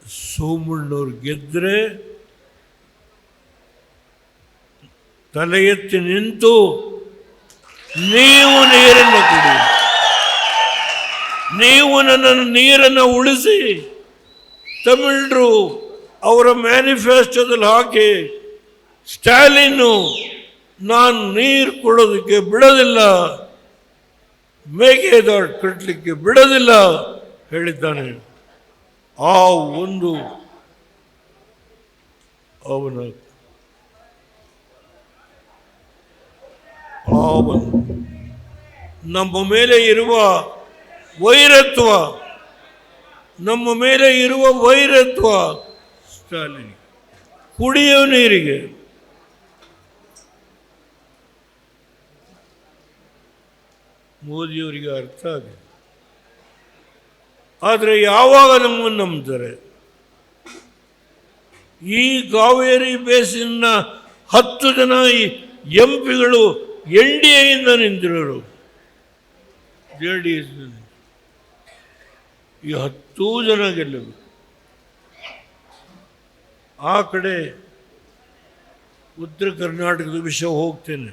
ಸೋಮಣ್ಣವ್ರು ಗೆದ್ದರೆ ತಲೆ ಎತ್ತಿ ನಿಂತು ನೀವು ನೀರನ್ನು ಕುಡಿ, ನೀವು ನನ್ನ ನೀರನ್ನು ಉಳಿಸಿ, ತಮಿಳರು ಅವರ ಮ್ಯಾನಿಫೆಸ್ಟೋದಲ್ಲಿ ಹಾಕಿ ಸ್ಟಾಲಿನ್ನು ನಾನು ನೀರು ಕೊಡೋದಕ್ಕೆ ಬಿಡೋದಿಲ್ಲ, ಮೇಕೆದಾಟು ಕಟ್ಟಲಿಕ್ಕೆ ಬಿಡೋದಿಲ್ಲ ಹೇಳಿದ್ದಾನೆ. ಆ ಒಂದು ಅವನ ನಮ್ಮ ಮೇಲೆ ಇರುವ ವೈರತ್ವ, ನಮ್ಮ ಮೇಲೆ ಇರುವ ವೈರತ್ವ ಸ್ಟಾಲಿನ್ ಕುಡಿಯೋ ನೀರಿಗೆ ಮೋದಿಯವರಿಗೆ ಅರ್ಥ ಆಗಿದೆ. ಆದರೆ ಯಾವಾಗ ನಮ್ಮನ್ನು ನಂಬ್ತಾರೆ? ಈ ಕಾವೇರಿ ಬೇಸಿನ 10 ಜನ ಎಂಪಿಗಳು NDAಯಿಂದ ನಿಂತಿರೋರು, JDS ಈ 10 ಜನ ಗೆಲ್ಲಬೇಕು. ಆ ಕಡೆ ಉತ್ತರ ಕರ್ನಾಟಕದ ವಿಷಯ ಹೋಗ್ತೇನೆ,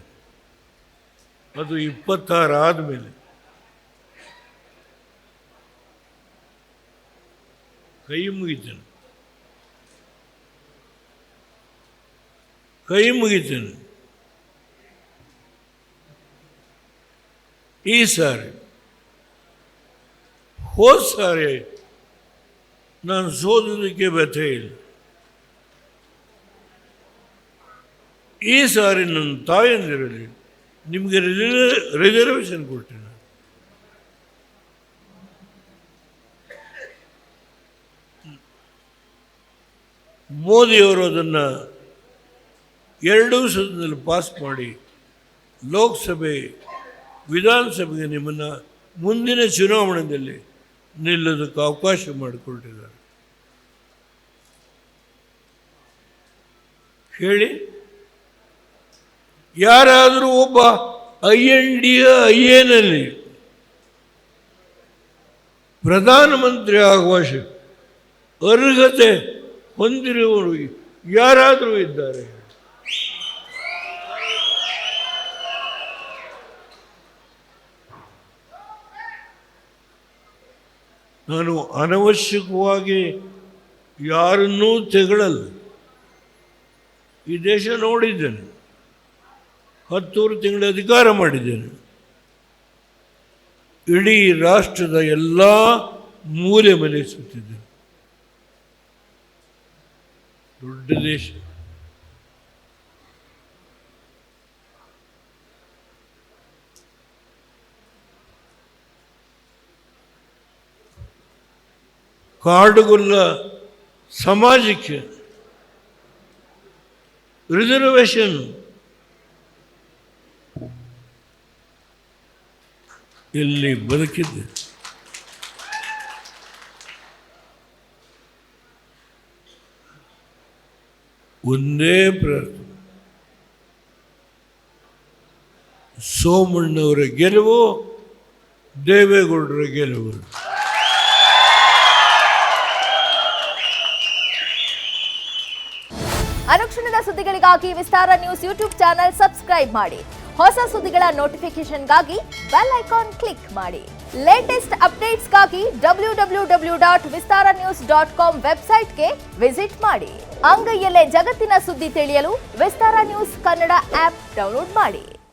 ಅದು 26 ಆದಮೇಲೆ. ಕೈ ಮುಗಿತೇನೆ. ಈ ಸಾರಿ ಹೋದ ಸಾರಿ ನಾನು ಸೋದೋದಕ್ಕೆ ವ್ಯಥೆ ಇಲ್ಲ. ಈ ಸಾರಿ ನನ್ನ ತಾಯಂದಿರಲಿ ನಿಮಗೆ ರಿಸರ್ವೇಷನ್ ಕೊಡ್ತೀನಿ. ಮೋದಿಯವರು ಅದನ್ನು 2 ಸದನದಲ್ಲಿ ಪಾಸ್ ಮಾಡಿ ಲೋಕಸಭೆ ವಿಧಾನಸಭೆಗೆ ನಿಮ್ಮನ್ನು ಮುಂದಿನ ಚುನಾವಣೆಯಲ್ಲಿ ನಿಲ್ಲೋದಕ್ಕೆ ಅವಕಾಶ ಮಾಡಿಕೊಟ್ಟಿದ್ದಾರೆ. ಹೇಳಿ, ಯಾರಾದರೂ ಒಬ್ಬ INDA ಪ್ರಧಾನಮಂತ್ರಿ ಆಗುವ ಅರ್ಹತೆ ಹೊಂದಿರುವವರು ಯಾರಾದರೂ ಇದ್ದಾರೆ? ನಾನು ಅನವಶ್ಯಕವಾಗಿ ಯಾರನ್ನೂ ತೆಗಳಲ್ಲ. ಈ ದೇಶ ನೋಡಿದ್ದೇನೆ, 10 ತಿಂಗಳ ಅಧಿಕಾರ ಮಾಡಿದ್ದೇನೆ. ಇಡೀ ರಾಷ್ಟ್ರದ ಎಲ್ಲ ಮೂಲೆ ಮನೆ ಸುತ್ತಿದ್ದೇನೆ. ದೊಡ್ಡ ದೇಶ. ಕಾಡುಗೊಲ್ಲ ಸಮಾಜಕ್ಕೆ ರಿಸರ್ವೇಷನ್ ಎಲ್ಲಿ ಬದುಕಿದ್ದೆ. ಒಂದೇ ಪ್ರಾರ್ಥನೆ, ಸೋಮಣ್ಣವರ ಗೆಲುವು, ದೇವೇಗೌಡರ ಗೆಲುವು. ಅನುಕ್ಷಣದ ಸುದ್ದಿಗಳಿಗಾಗಿ ವಿಸ್ತಾರ ನ್ಯೂಸ್ ಯೂಟ್ಯೂಬ್ ಚಾನೆಲ್ ಸಬ್ಸ್ಕ್ರೈಬ್ ಮಾಡಿ. ಹೊಸ ಸುದ್ದಿಗಳ ನೋಟಿಫಿಕೇಶನ್ಗಾಗಿ ಬೆಲ್ ಐಕಾನ್ ಕ್ಲಿಕ್ ಮಾಡಿ. ಲೇಟೆಸ್ಟ್ ಅಪ್ಡೇಟ್ಸ್ಗಾಗಿ www.vistaranews.com ವೆಬ್ಸೈಟ್ಗೆ ವಿಸಿಟ್ ಮಾಡಿ. ಅಂಗೈಯಲ್ಲೇ ಜಗತ್ತಿನ ಸುದ್ದಿ ತಿಳಿಯಲು ವಿಸ್ತಾರ ನ್ಯೂಸ್ ಕನ್ನಡ ಆಪ್ ಡೌನ್ಲೋಡ್ ಮಾಡಿ.